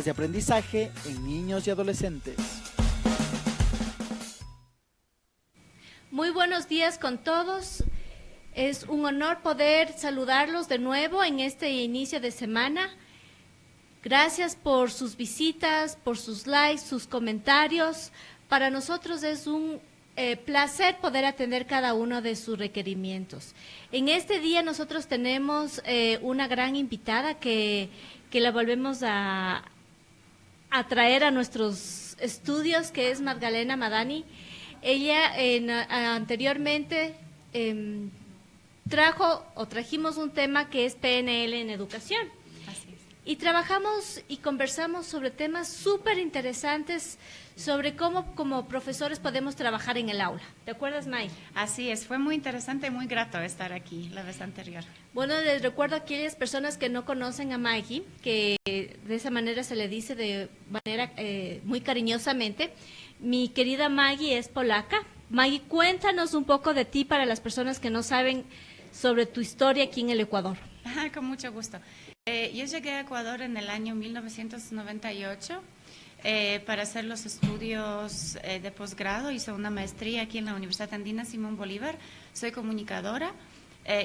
de aprendizaje en niños y adolescentes. Muy buenos días con todos. Es un honor poder saludarlos de nuevo en este inicio de semana. Gracias por sus visitas, por sus likes, sus comentarios. Para nosotros es un placer poder atender cada uno de sus requerimientos. En este día nosotros tenemos una gran invitada que la volvemos a traer a nuestros estudios, que es Magdalena Madani. Ella anteriormente trajimos un tema que es PNL en educación. Así es. Y trabajamos y conversamos sobre temas súper interesantes sobre cómo como profesores podemos trabajar en el aula. ¿Te acuerdas, May? Así es, fue muy interesante y muy grato estar aquí la vez anterior. Bueno, les recuerdo a aquellas personas que no conocen a Maggie, que de esa manera se le dice de manera muy cariñosamente. Mi querida Maggie es polaca. Maggie, cuéntanos un poco de ti para las personas que no saben sobre tu historia aquí en el Ecuador. Con mucho gusto. Yo llegué a Ecuador en el año 1998 para hacer los estudios de posgrado. Hice una maestría aquí en la Universidad Andina Simón Bolívar. Soy comunicadora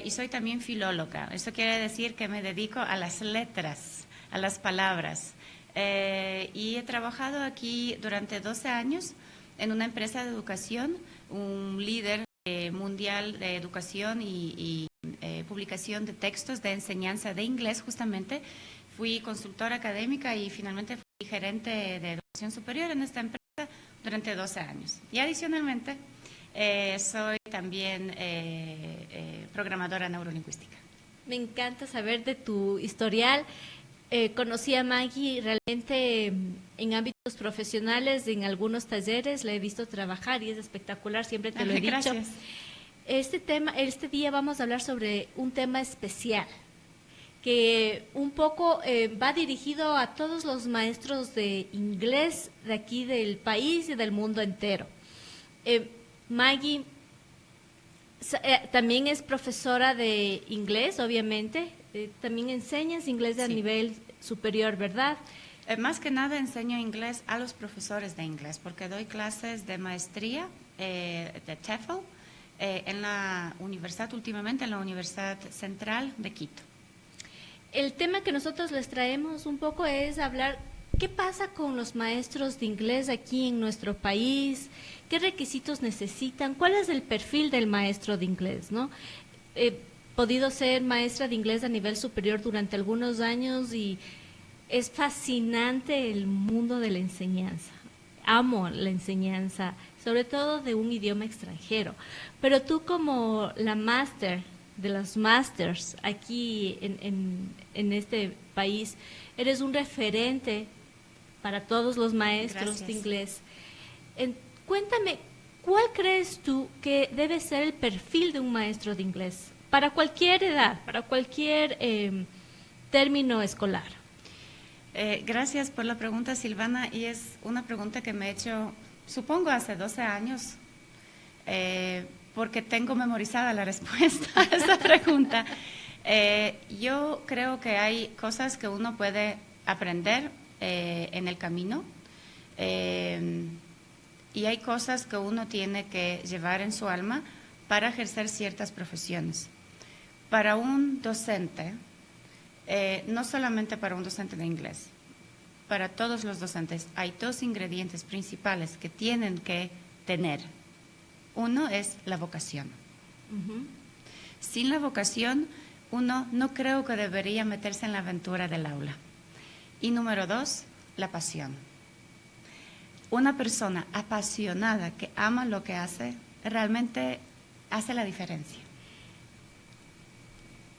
y soy también filóloga. Eso quiere decir que me dedico a las letras, a las palabras. Y he trabajado aquí durante 12 años en una empresa de educación, un líder mundial de educación y publicación de textos de enseñanza de inglés justamente. Fui consultora académica y finalmente fui gerente de educación superior en esta empresa durante 12 años. Y adicionalmente soy también programadora neurolingüística. Me encanta saber de tu historial. Conocí a Maggie realmente en ámbitos profesionales, en algunos talleres, la he visto trabajar y es espectacular, siempre te lo he dicho. Gracias. Este día vamos a hablar sobre un tema especial que un poco va dirigido a todos los maestros de inglés de aquí del país y del mundo entero. Maggie también es profesora de inglés, obviamente. También enseñas inglés a nivel superior, ¿verdad? Más que nada enseño inglés a los profesores de inglés, porque doy clases de maestría de TEFL en la universidad, últimamente en la Universidad Central de Quito. El tema que nosotros les traemos un poco es hablar qué pasa con los maestros de inglés aquí en nuestro país, qué requisitos necesitan, cuál es el perfil del maestro de inglés, ¿no? He podido ser maestra de inglés a nivel superior durante algunos años y es fascinante el mundo de la enseñanza. Amo la enseñanza, sobre todo de un idioma extranjero. Pero tú como la máster de las masters aquí en este país, eres un referente para todos los maestros Gracias. de inglés. Cuéntame, ¿cuál crees tú que debe ser el perfil de un maestro de inglés? Para cualquier edad, para cualquier término escolar. Gracias por la pregunta, Silvana, y es una pregunta que me he hecho, supongo, hace 12 años, porque tengo memorizada la respuesta a esta pregunta. Yo creo que hay cosas que uno puede aprender en el camino y hay cosas que uno tiene que llevar en su alma para ejercer ciertas profesiones. Para un docente, no solamente para un docente de inglés, para todos los docentes hay dos ingredientes principales que tienen que tener. Uno es la vocación. Sin la vocación, uno no creo que debería meterse en la aventura del aula. Y número dos, la pasión. Una persona apasionada que ama lo que hace, realmente hace la diferencia.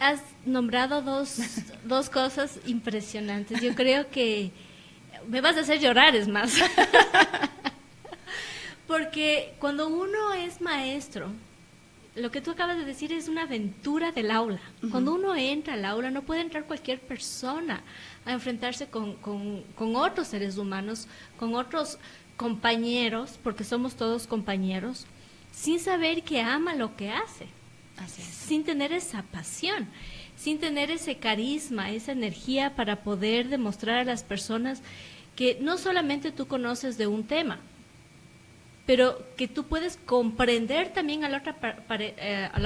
Has nombrado dos cosas impresionantes. Yo creo que me vas a hacer llorar, es más. Porque cuando uno es maestro, lo que tú acabas de decir es una aventura del aula. Cuando uno entra al aula, no puede entrar cualquier persona a enfrentarse con otros seres humanos, con otros compañeros, porque somos todos compañeros, sin saber que ama lo que hace. Así es. Sin tener esa pasión. sin tener ese carisma, esa energía para poder demostrar a las personas que no solamente tú conoces de un tema, pero que tú puedes comprender también a la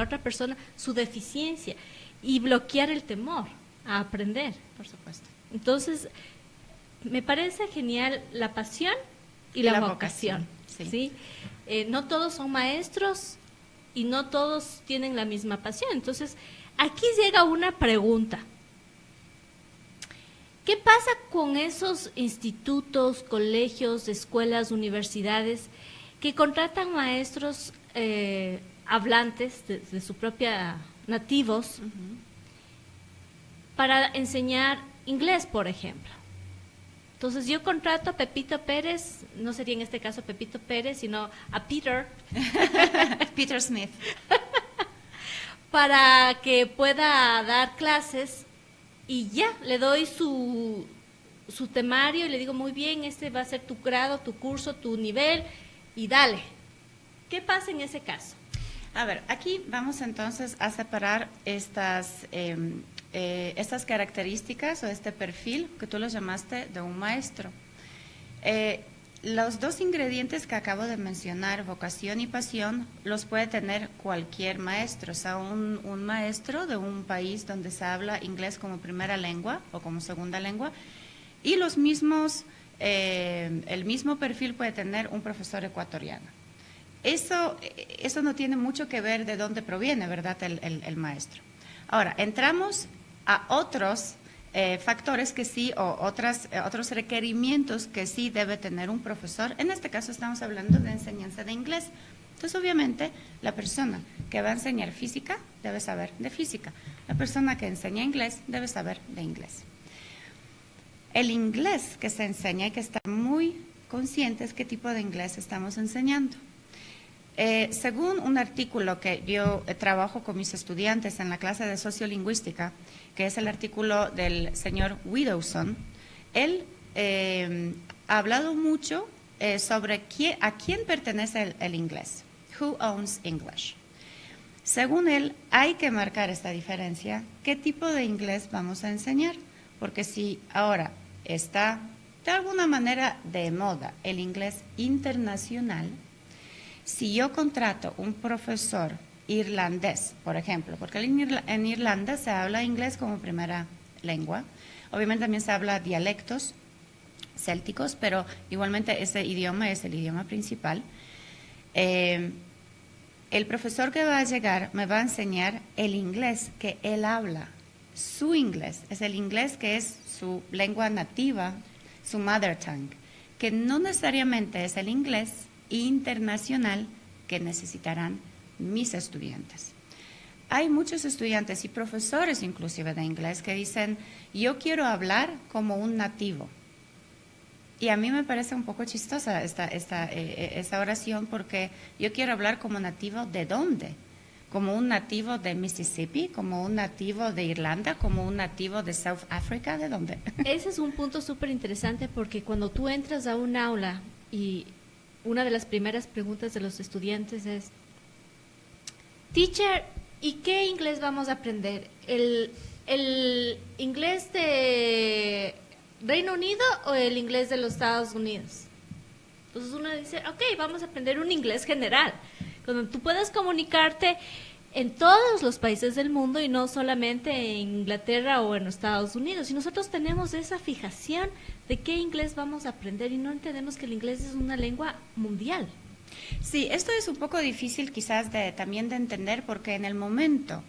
otra persona su deficiencia y bloquear el temor a aprender. Por supuesto. Entonces, me parece genial la pasión y la vocación. ¿Sí? No todos son maestros y no todos tienen la misma pasión. Entonces, aquí llega una pregunta. ¿Qué pasa con esos institutos, colegios, escuelas, universidades que contratan maestros hablantes de su propia nativos para enseñar inglés, por ejemplo? Entonces yo contrato a Pepito Pérez, no sería en este caso Pepito Pérez, sino a Peter. Peter Smith. Para que pueda dar clases y ya, le doy su temario y le digo, muy bien, este va a ser tu grado, tu curso, tu nivel y dale. ¿Qué pasa en ese caso? A ver, aquí vamos entonces a separar estas características o este perfil que tú lo llamaste de un maestro. Los dos ingredientes que acabo de mencionar, vocación y pasión, los puede tener cualquier maestro, o sea, un maestro de un país donde se habla inglés como primera lengua o como segunda lengua, y el mismo perfil puede tener un profesor ecuatoriano. Eso no tiene mucho que ver de dónde proviene, ¿verdad?, el maestro. Ahora, entramos a otros factores que sí, o otros requerimientos que sí debe tener un profesor. En este caso estamos hablando de enseñanza de inglés. Entonces, obviamente, la persona que va a enseñar física debe saber de física. La persona que enseña inglés debe saber de inglés. El inglés que se enseña hay que estar muy conscientes qué tipo de inglés estamos enseñando. Según un artículo que yo trabajo con mis estudiantes en la clase de sociolingüística, que es el artículo del señor Widowson, él ha hablado mucho sobre a quién pertenece el inglés. Who owns English? Según él, hay que marcar esta diferencia. ¿Qué tipo de inglés vamos a enseñar? Porque si ahora está de alguna manera de moda el inglés internacional, si yo contrato un profesor irlandés, por ejemplo, porque en Irlanda se habla inglés como primera lengua, obviamente también se habla dialectos célticos, pero igualmente ese idioma es el idioma principal. El profesor que va a llegar me va a enseñar el inglés que él habla, su inglés, es el inglés que es su lengua nativa, su mother tongue, que no necesariamente es el inglés internacional que necesitarán mis estudiantes. Hay muchos estudiantes y profesores inclusive de inglés que dicen, yo quiero hablar como un nativo. Y a mí me parece un poco chistosa esta oración, porque yo quiero hablar como nativo ¿de dónde? Como un nativo de Mississippi, como un nativo de Irlanda, como un nativo de South Africa, ¿de dónde? Ese es un punto súper interesante, porque cuando tú entras a un aula y una de las primeras preguntas de los estudiantes es, teacher, ¿y qué inglés vamos a aprender? ¿El inglés de Reino Unido o el inglés de los Estados Unidos? Entonces uno dice, ok, vamos a aprender un inglés general, cuando tú puedas comunicarte en todos los países del mundo y no solamente en Inglaterra o en los Estados Unidos. Y nosotros tenemos esa fijación de qué inglés vamos a aprender y no entendemos que el inglés es una lengua mundial. Sí, esto es un poco difícil quizás también de entender, porque en el momento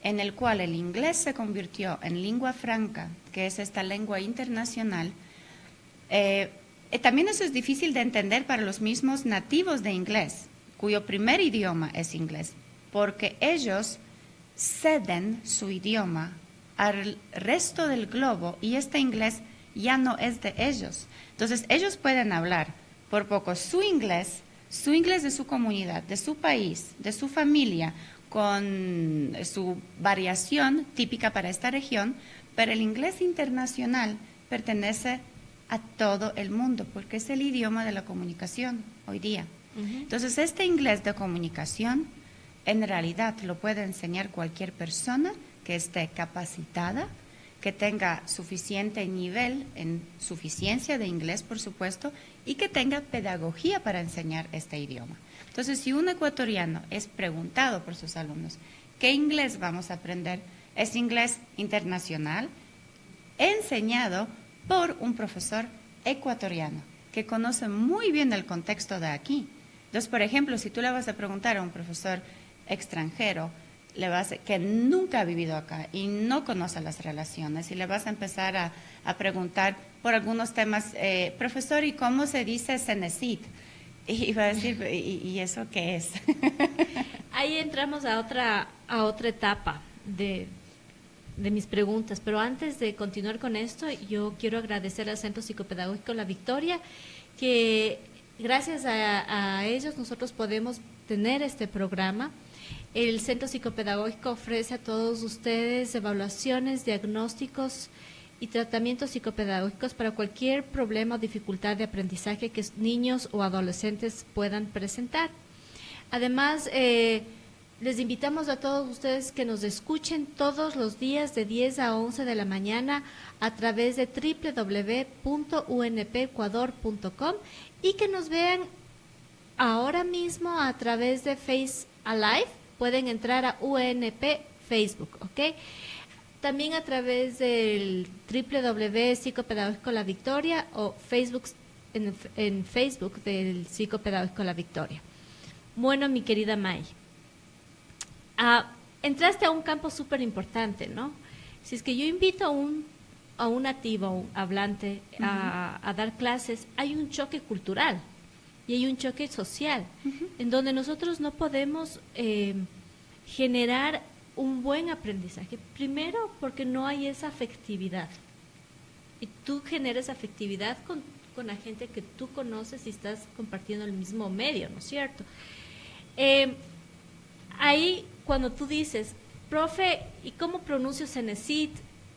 en el cual el inglés se convirtió en lengua franca, que es esta lengua internacional, también eso es difícil de entender para los mismos nativos de inglés, cuyo primer idioma es inglés, porque ellos ceden su idioma al resto del globo y este inglés ya no es de ellos. Entonces, ellos pueden hablar por poco su inglés de su comunidad, de su país, de su familia, con su variación típica para esta región, pero el inglés internacional pertenece a todo el mundo, porque es el idioma de la comunicación hoy día. Entonces, este inglés de comunicación, en realidad lo puede enseñar cualquier persona que esté capacitada, que tenga suficiente nivel en suficiencia de inglés, por supuesto, y que tenga pedagogía para enseñar este idioma. Entonces, si un ecuatoriano es preguntado por sus alumnos, ¿qué inglés vamos a aprender? Es inglés internacional, enseñado por un profesor ecuatoriano, que conoce muy bien el contexto de aquí. Entonces, por ejemplo, si tú le vas a preguntar a un profesor extranjero, que nunca ha vivido acá y no conoce las relaciones, y le vas a empezar a preguntar por algunos temas, profesor, ¿y cómo se dice Cenecit? Y va a decir, ¿y eso qué es? Ahí entramos a otra etapa de mis preguntas, pero antes de continuar con esto, yo quiero agradecer al Centro Psicopedagógico La Victoria, que gracias a ellos nosotros podemos tener este programa. El Centro Psicopedagógico ofrece a todos ustedes evaluaciones, diagnósticos y tratamientos psicopedagógicos para cualquier problema o dificultad de aprendizaje que niños o adolescentes puedan presentar. Además, les invitamos a todos ustedes que nos escuchen todos los días de 10 a 11 de la mañana a través de www.unpecuador.com y que nos vean ahora mismo a través de Face Alive. Pueden entrar a UNP Facebook, ¿ok? También a través del www.psicopedagógico La Victoria o Facebook, en Facebook del Psicopedagógico La Victoria. Bueno, mi querida May, entraste a un campo súper importante, ¿no? Si es que yo invito a un nativo, un hablante, a dar clases, hay un choque cultural y hay un choque social, en donde nosotros no podemos generar un buen aprendizaje. Primero, porque no hay esa afectividad. Y tú generas afectividad con la gente que tú conoces y estás compartiendo el mismo medio, ¿no es cierto? Ahí, cuando tú dices, profe, ¿y cómo pronuncio Cenecit?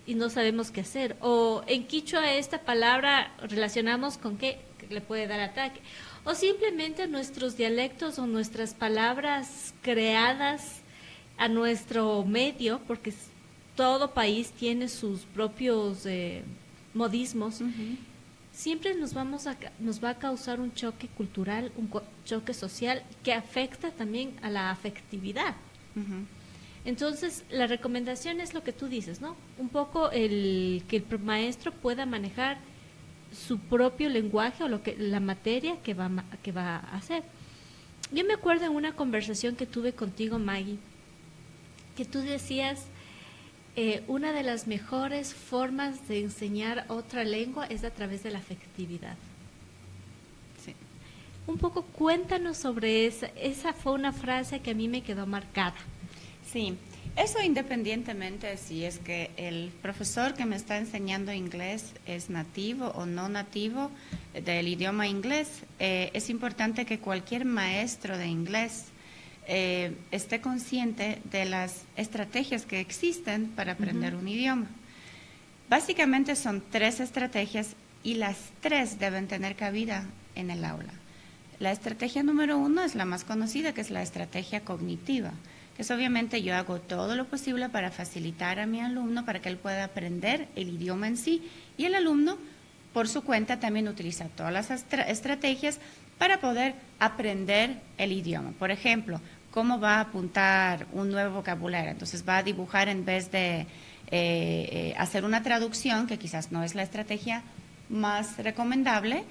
Y no sabemos qué hacer. O en quichua esta palabra relacionamos con qué le puede dar ataque. O simplemente nuestros dialectos o nuestras palabras creadas a nuestro medio, porque todo país tiene sus propios modismos, siempre nos va a causar un choque cultural, un choque social que afecta también a la afectividad. Entonces, la recomendación es lo que tú dices, ¿no? Un poco que el maestro pueda manejar su propio lenguaje o la materia que va a hacer. Yo me acuerdo en una conversación que tuve contigo, Maggie, que tú decías, una de las mejores formas de enseñar otra lengua es a través de la afectividad. Sí. Un poco cuéntanos sobre esa fue una frase que a mí me quedó marcada. Sí, eso independientemente si es que el profesor que me está enseñando inglés es nativo o no nativo del idioma inglés, es importante que cualquier maestro de inglés esté consciente de las estrategias que existen para aprender un idioma. Básicamente son 3 estrategias y las 3 deben tener cabida en el aula. La estrategia número 1 es la más conocida, que es la estrategia cognitiva. Es obviamente yo hago todo lo posible para facilitar a mi alumno para que él pueda aprender el idioma en sí, y el alumno por su cuenta también utiliza todas las estrategias para poder aprender el idioma. Por ejemplo, cómo va a apuntar un nuevo vocabulario. Entonces va a dibujar en vez de hacer una traducción, que quizás no es la estrategia más recomendable,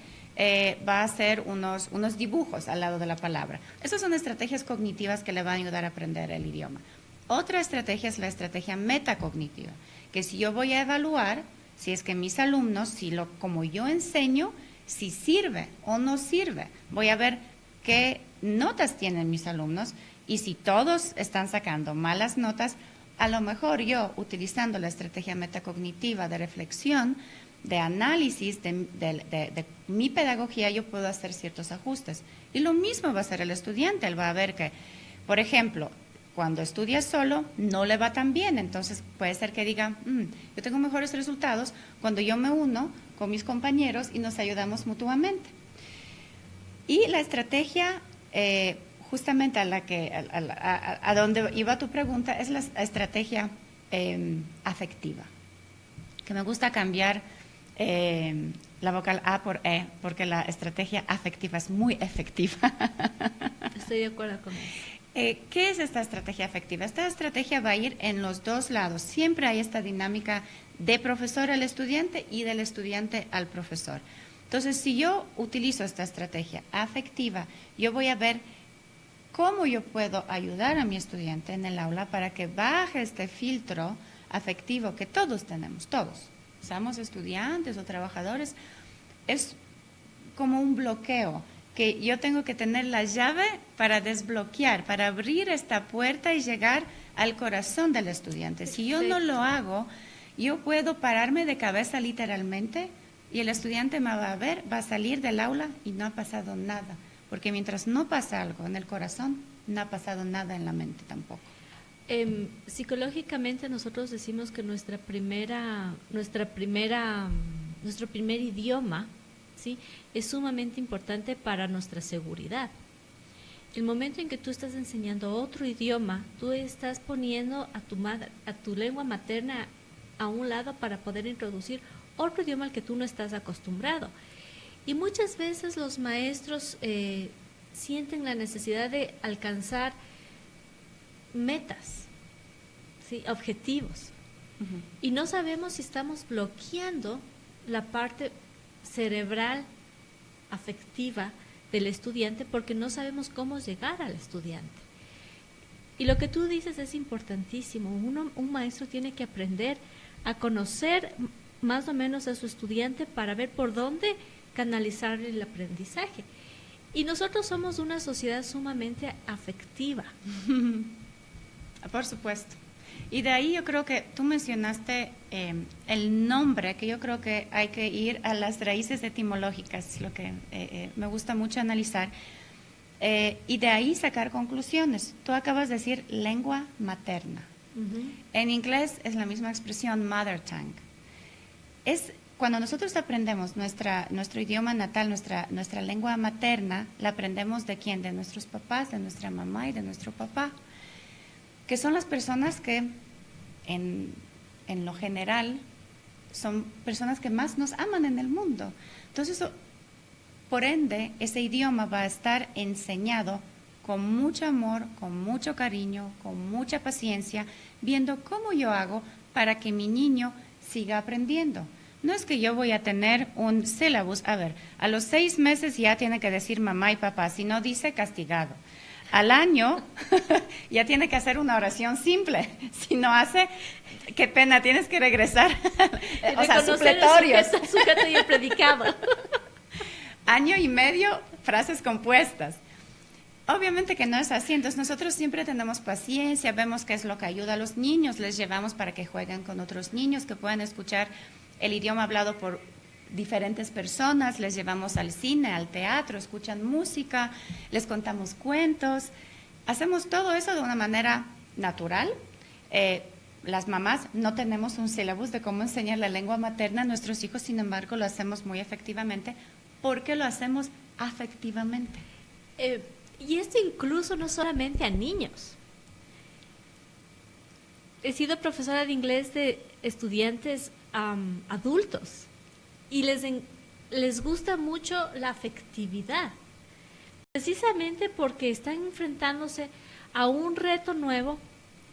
va a hacer unos dibujos al lado de la palabra. Esas son estrategias cognitivas que le van a ayudar a aprender el idioma. Otra estrategia es la estrategia metacognitiva, que si yo voy a evaluar si es que mis alumnos, como yo enseño, si sirve o no sirve. Voy a ver qué notas tienen mis alumnos, y si todos están sacando malas notas, a lo mejor yo, utilizando la estrategia metacognitiva de reflexión, de análisis de mi pedagogía, yo puedo hacer ciertos ajustes. Y lo mismo va a hacer el estudiante. Él va a ver que, por ejemplo, cuando estudia solo, no le va tan bien. Entonces puede ser que diga, yo tengo mejores resultados cuando yo me uno con mis compañeros y nos ayudamos mutuamente. Y la estrategia, justamente a donde iba tu pregunta, es la estrategia afectiva, que me gusta cambiar la vocal A por E, porque la estrategia afectiva es muy efectiva. Estoy de acuerdo con eso. ¿Qué es esta estrategia afectiva? Esta estrategia va a ir en los dos lados. Siempre hay esta dinámica de profesor al estudiante y del estudiante al profesor. Entonces, si yo utilizo esta estrategia afectiva, yo voy a ver cómo yo puedo ayudar a mi estudiante en el aula para que baje este filtro afectivo que todos tenemos, todos, seamos estudiantes o trabajadores. Es como un bloqueo que yo tengo que tener la llave para desbloquear, para abrir esta puerta y llegar al corazón del estudiante. Si yo no lo hago, yo puedo pararme de cabeza literalmente y el estudiante me va a ver, va a salir del aula y no ha pasado nada. Porque mientras no pasa algo en el corazón, no ha pasado nada en la mente tampoco. Psicológicamente nosotros decimos que nuestro primer idioma, ¿sí?, es sumamente importante para nuestra seguridad. El momento en que tú estás enseñando otro idioma, tú estás poniendo a tu lengua materna a un lado para poder introducir otro idioma al que tú no estás acostumbrado. Y muchas veces los maestros sienten la necesidad de alcanzar metas, ¿sí?, objetivos. Uh-huh. Y no sabemos si estamos bloqueando la parte cerebral, afectiva del estudiante, porque no sabemos cómo llegar al estudiante. Y lo que tú dices es importantísimo. Un maestro tiene que aprender a conocer más o menos a su estudiante para ver por dónde canalizar el aprendizaje. Y nosotros somos una sociedad sumamente afectiva. Por supuesto. Y de ahí yo creo que tú mencionaste el nombre, que yo creo que hay que ir a las raíces etimológicas, lo que me gusta mucho analizar, y de ahí sacar conclusiones. Tú acabas de decir lengua materna. Uh-huh. En inglés es la misma expresión, mother tongue. Es cuando nosotros aprendemos nuestro idioma natal, nuestra lengua materna, la aprendemos ¿de quién? De nuestros papás, de nuestra mamá y de nuestro papá, que son las personas que en lo general son personas que más nos aman en el mundo. Entonces, por ende, ese idioma va a estar enseñado con mucho amor, con mucho cariño, con mucha paciencia, viendo cómo yo hago para que mi niño siga aprendiendo. No es que yo voy a tener un sílabus, a ver, a los 6 meses ya tiene que decir mamá y papá, si no dice castigado. Al año ya tiene que hacer una oración simple, si no hace, qué pena, tienes que regresar, o sea, supletorios. Sujeto y el predicado. Año y medio, frases compuestas. Obviamente que no es así, entonces nosotros siempre tenemos paciencia, vemos qué es lo que ayuda a los niños, les llevamos para que jueguen con otros niños, que puedan escuchar el idioma hablado por diferentes personas, les llevamos al cine, al teatro, escuchan música, les contamos cuentos, hacemos todo eso de una manera natural. Las mamás no tenemos un sílabus de cómo enseñar la lengua materna a nuestros hijos, sin embargo lo hacemos muy efectivamente porque lo hacemos afectivamente. Y esto incluso no solamente a niños. He sido profesora de inglés de estudiantes adultos y les gusta mucho la afectividad, precisamente porque están enfrentándose a un reto nuevo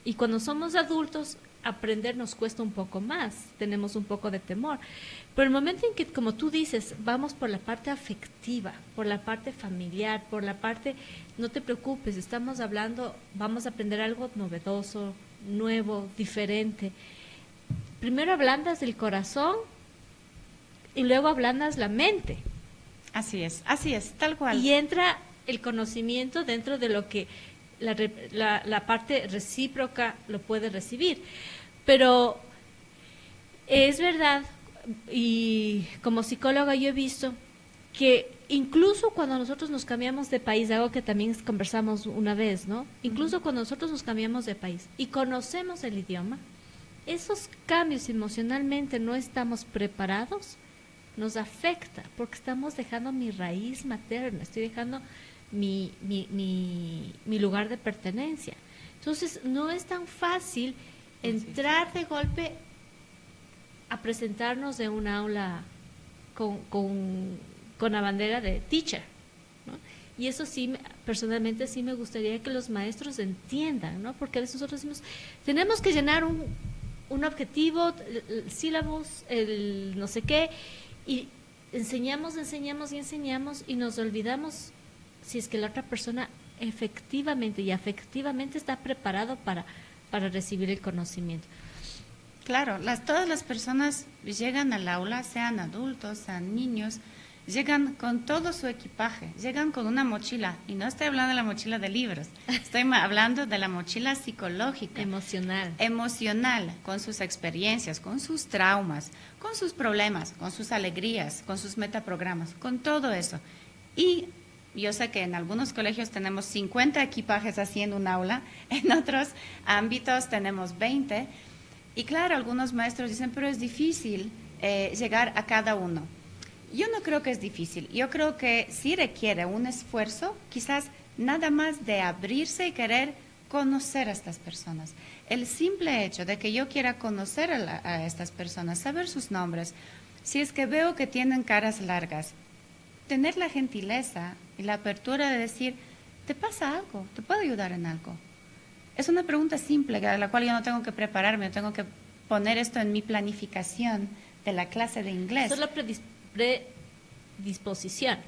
y cuando somos adultos aprender nos cuesta un poco más, tenemos un poco de temor. Pero el momento en que, como tú dices, vamos por la parte afectiva, por la parte familiar, por la parte, no te preocupes, estamos hablando, vamos a aprender algo novedoso, nuevo, diferente. Primero ablandas el corazón y luego ablandas la mente. Así es, tal cual. Y entra el conocimiento dentro de lo que la parte recíproca lo puede recibir. Pero es verdad, y como psicóloga yo he visto que incluso cuando nosotros nos cambiamos de país, algo que también conversamos una vez, ¿no? Incluso cuando nosotros nos cambiamos de país y conocemos el idioma, esos cambios emocionalmente no estamos preparados, nos afecta porque estamos dejando mi raíz materna, estoy dejando mi lugar de pertenencia. Entonces no es tan fácil entrar de golpe a presentarnos de un aula con la bandera de teacher, ¿no? Y eso sí, personalmente sí me gustaría que los maestros entiendan, ¿no? Porque a veces nosotros decimos, tenemos que llenar un objetivo, el sílabus, el no sé qué, y enseñamos y nos olvidamos si es que la otra persona efectivamente y afectivamente está preparado para recibir el conocimiento. Claro, todas las personas llegan al aula, sean adultos, sean niños, llegan con todo su equipaje, llegan con una mochila, y no estoy hablando de la mochila de libros, estoy hablando de la mochila psicológica. Emocional, con sus experiencias, con sus traumas, con sus problemas, con sus alegrías, con sus metaprogramas, con todo eso. Y yo sé que en algunos colegios tenemos 50 equipajes así en un aula, en otros ámbitos tenemos 20, y claro, algunos maestros dicen, pero es difícil llegar a cada uno. Yo no creo que es difícil, yo creo que sí requiere un esfuerzo, quizás nada más de abrirse y querer conocer a estas personas. El simple hecho de que yo quiera conocer a estas personas, saber sus nombres, si es que veo que tienen caras largas, tener la gentileza y la apertura de decir, ¿te pasa algo? ¿Te puedo ayudar en algo? Es una pregunta simple, a la cual yo no tengo que prepararme, yo tengo que poner esto en mi planificación de la clase de inglés. Solo predisposición.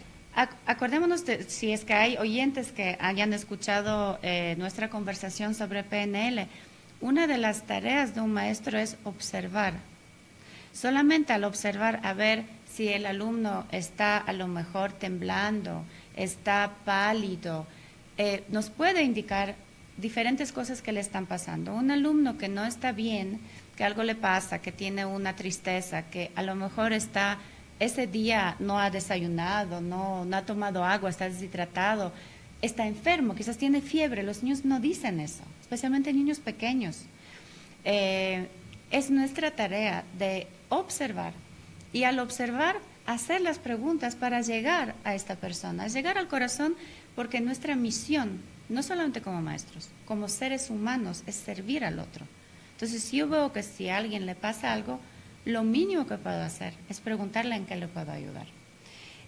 Acordémonos de, si es que hay oyentes que hayan escuchado nuestra conversación sobre PNL, una de las tareas de un maestro es observar. Solamente al observar, a ver si el alumno está a lo mejor temblando, está pálido, nos puede indicar diferentes cosas que le están pasando. Un alumno que no está bien, que algo le pasa, que tiene una tristeza, que a lo mejor está ese día no ha desayunado, no ha tomado agua, está deshidratado, está enfermo, quizás tiene fiebre. Los niños no dicen eso, especialmente niños pequeños. Es nuestra tarea de observar y al observar hacer las preguntas para llegar a esta persona, llegar al corazón, porque nuestra misión, no solamente como maestros, como seres humanos, es servir al otro. Entonces, si yo veo que si a alguien le pasa algo, lo mínimo que puedo hacer es preguntarle en qué le puedo ayudar.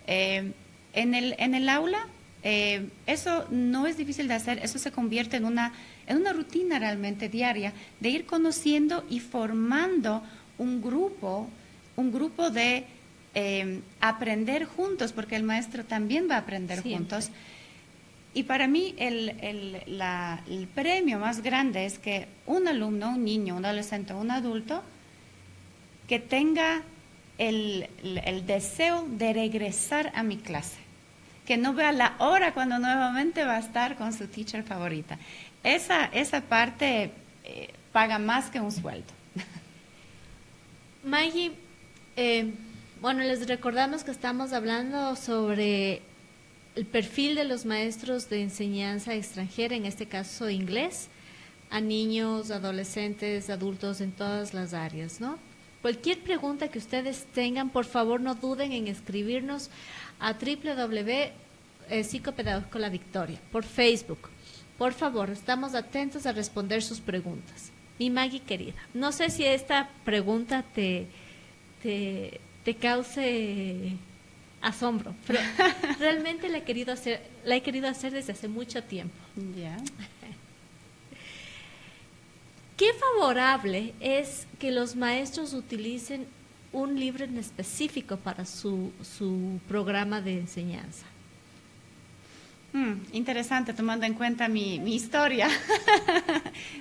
En el aula, eso no es difícil de hacer, eso se convierte en una rutina realmente diaria de ir conociendo y formando un grupo de aprender juntos, porque el maestro también va a aprender juntos. Y para mí el premio más grande es que un alumno, un niño, un adolescente, un adulto, que tenga el deseo de regresar a mi clase, que no vea la hora cuando nuevamente va a estar con su teacher favorita. Esa parte paga más que un sueldo. Maggie, bueno, les recordamos que estamos hablando sobre el perfil de los maestros de enseñanza extranjera, en este caso inglés, a niños, adolescentes, adultos en todas las áreas, ¿no? Cualquier pregunta que ustedes tengan, por favor no duden en escribirnos a www.psicopedagógico La Victoria por Facebook. Por favor, estamos atentos a responder sus preguntas. Mi Maggie querida, no sé si esta pregunta te cause asombro, pero realmente la he querido hacer desde hace mucho tiempo. Yeah. ¿Qué favorable es que los maestros utilicen un libro en específico para su programa de enseñanza? Interesante, tomando en cuenta mi historia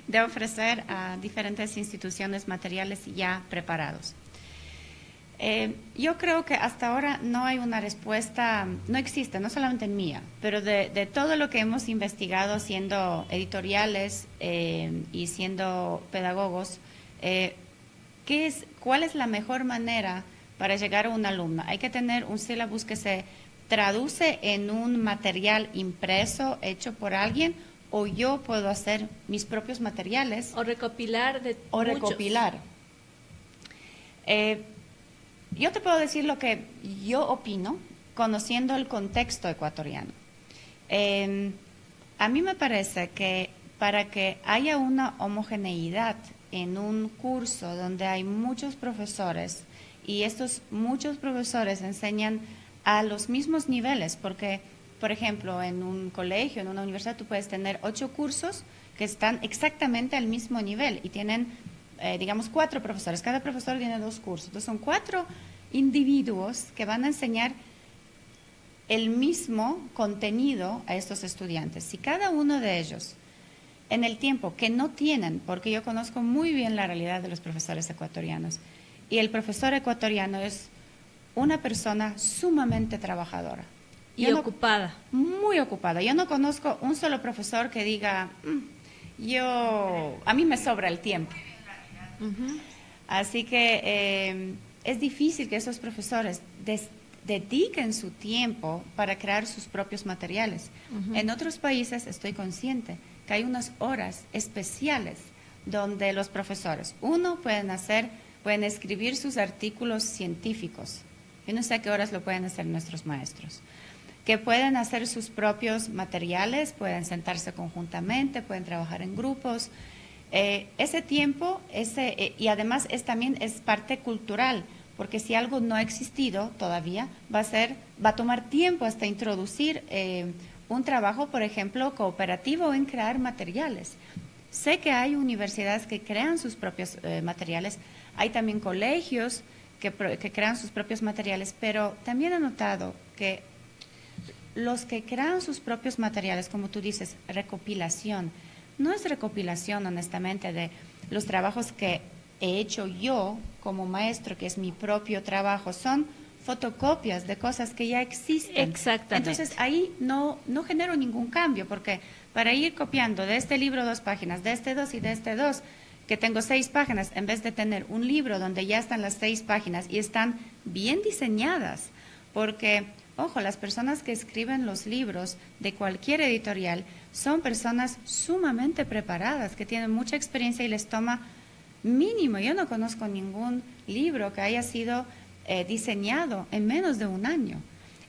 de ofrecer a diferentes instituciones materiales ya preparados. Yo creo que hasta ahora no hay una respuesta, no existe, no solamente mía, pero de todo lo que hemos investigado siendo editoriales y siendo pedagogos, ¿cuál es la mejor manera para llegar a un alumno? Hay que tener un sílabus que se traduce en un material impreso hecho por alguien, o yo puedo hacer mis propios materiales. O recopilar de O muchos. recopilar. Yo te puedo decir lo que yo opino, conociendo el contexto ecuatoriano. A mí me parece que para que haya una homogeneidad en un curso donde hay muchos profesores y estos muchos profesores enseñan a los mismos niveles, porque, por ejemplo, en un colegio, en una universidad, tú puedes tener 8 cursos que están exactamente al mismo nivel y tienen, digamos, 4 profesores. Cada profesor tiene 2 cursos. Entonces, son 4 individuos que van a enseñar el mismo contenido a estos estudiantes. Si cada uno de ellos, en el tiempo que no tienen, porque yo conozco muy bien la realidad de los profesores ecuatorianos, y el profesor ecuatoriano es una persona sumamente trabajadora. Y ocupada. Muy ocupada. Yo no conozco un solo profesor que diga, a mí me sobra el tiempo. Así que es difícil que esos profesores dediquen su tiempo para crear sus propios materiales. En otros países estoy consciente que hay unas horas especiales donde los profesores, pueden escribir sus artículos científicos. Yo no sé a qué horas lo pueden hacer nuestros maestros. Que pueden hacer sus propios materiales, pueden sentarse conjuntamente, pueden trabajar en grupos. Ese tiempo, y además también es parte cultural, porque si algo no ha existido todavía, va a tomar tiempo hasta introducir un trabajo, por ejemplo, cooperativo en crear materiales. Sé que hay universidades que crean sus propios materiales, hay también colegios que crean sus propios materiales, pero también he notado que los que crean sus propios materiales, como tú dices, recopilación, no es recopilación, honestamente, de los trabajos que he hecho yo como maestro, que es mi propio trabajo, son fotocopias de cosas que ya existen. Exactamente. Entonces, ahí no genero ningún cambio, porque para ir copiando de este libro 2 páginas, de este 2 y de este 2, que tengo 6 páginas, en vez de tener un libro donde ya están las 6 páginas y están bien diseñadas, porque, ojo, las personas que escriben los libros de cualquier editorial son personas sumamente preparadas, que tienen mucha experiencia y les toma mínimo. Yo no conozco ningún libro que haya sido diseñado en menos de un año.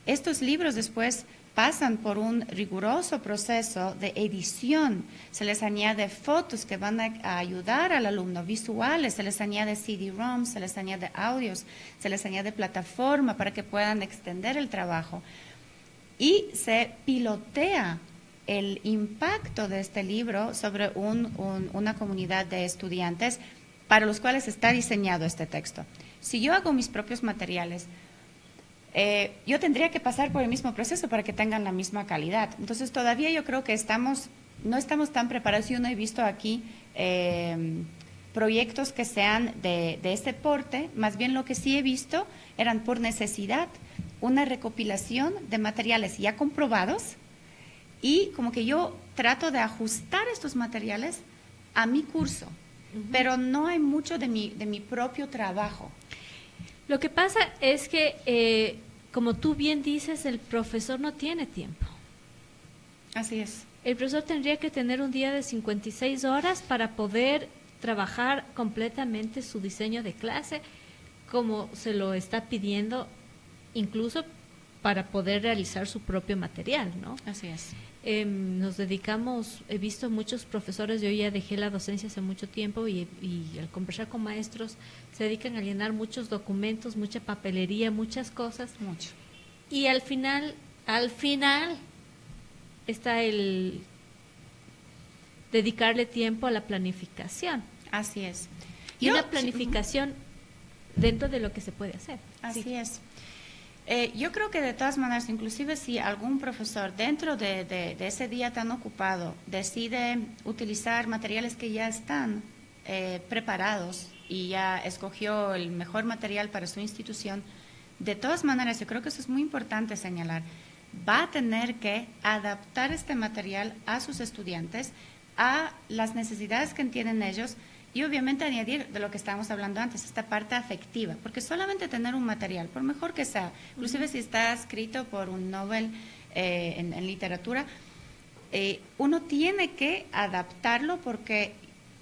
Estos libros después pasan por un riguroso proceso de edición, se les añade fotos que van a ayudar al alumno, visuales, se les añade CD-ROM, se les añade audios, se les añade plataforma para que puedan extender el trabajo. Y se pilotea el impacto de este libro sobre una comunidad de estudiantes para los cuales está diseñado este texto. Si yo hago mis propios materiales, yo tendría que pasar por el mismo proceso para que tengan la misma calidad. Entonces, todavía yo creo que no estamos tan preparados. Yo no he visto aquí proyectos que sean de este porte. Más bien lo que sí he visto eran por necesidad, una recopilación de materiales ya comprobados, y como que yo trato de ajustar estos materiales a mi curso, pero no hay mucho de mi propio trabajo. Lo que pasa es que, como tú bien dices, el profesor no tiene tiempo. Así es. El profesor tendría que tener un día de 56 horas para poder trabajar completamente su diseño de clase, como se lo está pidiendo, incluso para poder realizar su propio material, ¿no? Así es. Nos dedicamos, he visto muchos profesores, yo ya dejé la docencia hace mucho tiempo y al conversar con maestros se dedican a llenar muchos documentos, mucha papelería, muchas cosas. Mucho. Y al final está el dedicarle tiempo a la planificación. Así es. Y una planificación dentro de lo que se puede hacer. Así es. Yo creo que de todas maneras, inclusive si algún profesor dentro de ese día tan ocupado decide utilizar materiales que ya están preparados y ya escogió el mejor material para su institución, de todas maneras, yo creo que eso es muy importante señalar, va a tener que adaptar este material a sus estudiantes, a las necesidades que tienen ellos, y obviamente añadir de lo que estábamos hablando antes, esta parte afectiva, porque solamente tener un material, por mejor que sea, inclusive si está escrito por un Nobel en literatura, uno tiene que adaptarlo, porque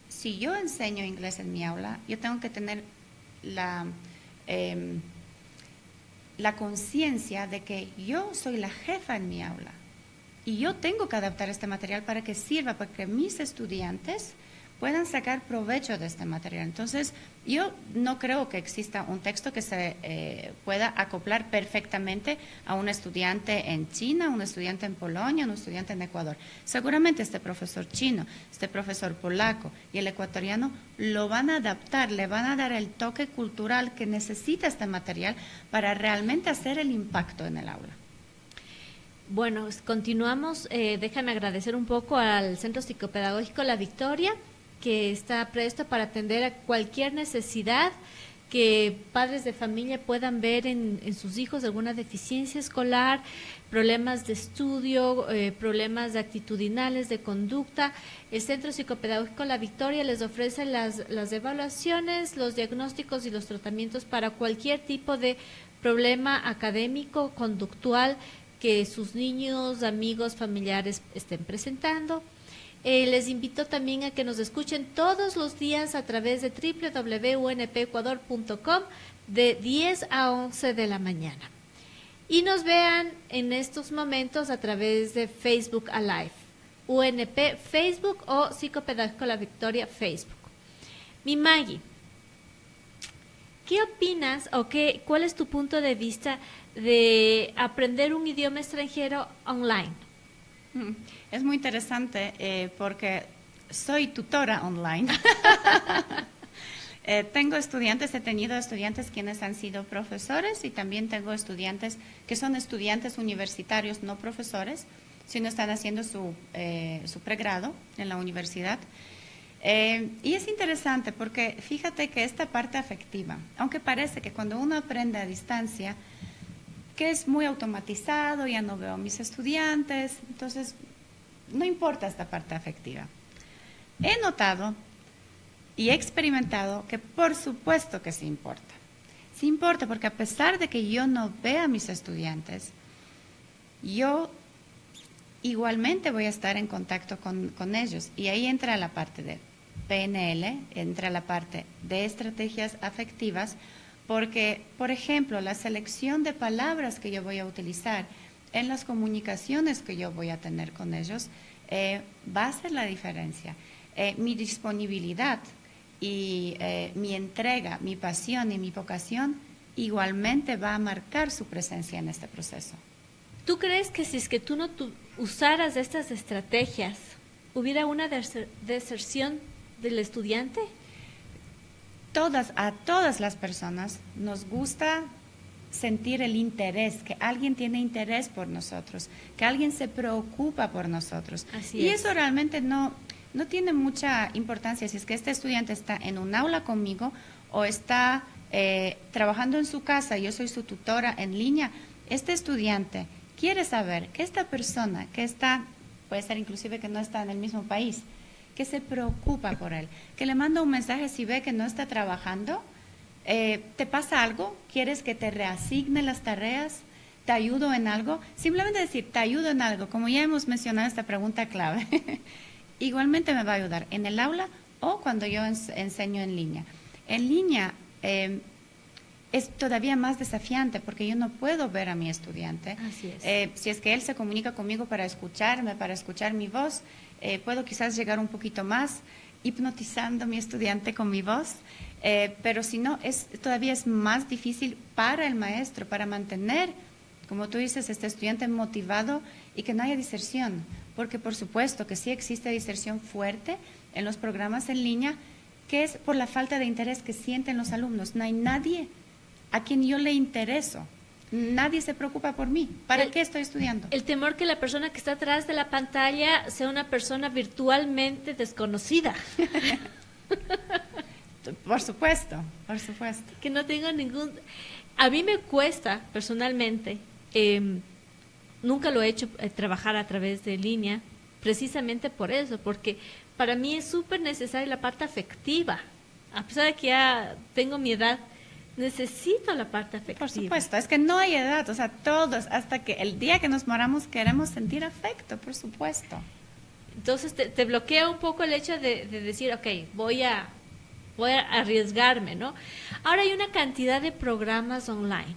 si yo enseño inglés en mi aula, yo tengo que tener la conciencia de que yo soy la jefa en mi aula y yo tengo que adaptar este material para que sirva, para que mis estudiantes puedan sacar provecho de este material. Entonces, yo no creo que exista un texto que se pueda acoplar perfectamente a un estudiante en China, un estudiante en Polonia, un estudiante en Ecuador. Seguramente este profesor chino, este profesor polaco y el ecuatoriano lo van a adaptar, le van a dar el toque cultural que necesita este material para realmente hacer el impacto en el aula. Bueno, continuamos. Déjame agradecer un poco al Centro Psicopedagógico La Victoria, que está presto para atender a cualquier necesidad que padres de familia puedan ver en sus hijos, alguna deficiencia escolar, problemas de estudio, problemas de actitudinales, de conducta. El Centro Psicopedagógico La Victoria les ofrece las evaluaciones, los diagnósticos y los tratamientos para cualquier tipo de problema académico, conductual que sus niños, amigos, familiares estén presentando. Les invito también a que nos escuchen todos los días a través de www.unpecuador.com de 10 a 11 de la mañana. Y nos vean en estos momentos a través de Facebook Alive, UNP Facebook o Psicopedagógico La Victoria Facebook. Mi Maggie, ¿qué opinas o cuál es tu punto de vista de aprender un idioma extranjero online? Es muy interesante porque soy tutora online. Tengo estudiantes, he tenido estudiantes quienes han sido profesores y también tengo estudiantes que son estudiantes universitarios, no profesores, sino están haciendo su pregrado en la universidad. Y es interesante porque fíjate que esta parte afectiva, aunque parece que cuando uno aprende a distancia, que es muy automatizado, ya no veo a mis estudiantes, entonces no importa esta parte afectiva. He notado y he experimentado que por supuesto que sí importa. Sí importa porque a pesar de que yo no vea a mis estudiantes, yo igualmente voy a estar en contacto con ellos. Y ahí entra la parte de PNL, entra la parte de estrategias afectivas, porque, por ejemplo, la selección de palabras que yo voy a utilizar en las comunicaciones que yo voy a tener con ellos va a hacer la diferencia. Mi disponibilidad y mi entrega, mi pasión y mi vocación igualmente va a marcar su presencia en este proceso. ¿Tú crees que si es que tú no usaras estas estrategias, hubiera una deserción del estudiante? A todas las personas nos gusta sentir el interés, que alguien tiene interés por nosotros, que alguien se preocupa por nosotros. Y eso realmente no tiene mucha importancia si es que este estudiante está en un aula conmigo o está trabajando en su casa y yo soy su tutora en línea. Este estudiante quiere saber que esta persona que está, puede ser inclusive que no está en el mismo país, que se preocupa por él, que le manda un mensaje si ve que no está trabajando, ¿te pasa algo? ¿Quieres que te reasigne las tareas? ¿Te ayudo en algo? Simplemente decir, te ayudo en algo, como ya hemos mencionado esta pregunta clave, igualmente me va a ayudar en el aula o cuando yo enseño en línea. En línea es todavía más desafiante porque yo no puedo ver a mi estudiante. Así es. Si es que él se comunica conmigo para escucharme, para escuchar mi voz, puedo quizás llegar un poquito más hipnotizando a mi estudiante con mi voz, pero si no, todavía es más difícil para el maestro, para mantener, como tú dices, este estudiante motivado y que no haya diserción, porque por supuesto que sí existe diserción fuerte en los programas en línea, que es por la falta de interés que sienten los alumnos. No hay nadie a quien yo le intereso. Nadie se preocupa por mí. ¿Para qué estoy estudiando? El temor que la persona que está atrás de la pantalla sea una persona virtualmente desconocida. Por supuesto, por supuesto. Que no tenga ningún... A mí me cuesta personalmente, nunca lo he hecho, trabajar a través de línea, precisamente por eso, porque para mí es súper necesaria la parte afectiva. A pesar de que ya tengo mi edad, necesito la parte afectiva. Por supuesto, es que no hay edad, o sea, todos, hasta que el día que nos moramos queremos sentir afecto, por supuesto. Entonces te bloquea un poco el hecho de decir, ok, voy a arriesgarme, ¿no? Ahora hay una cantidad de programas online,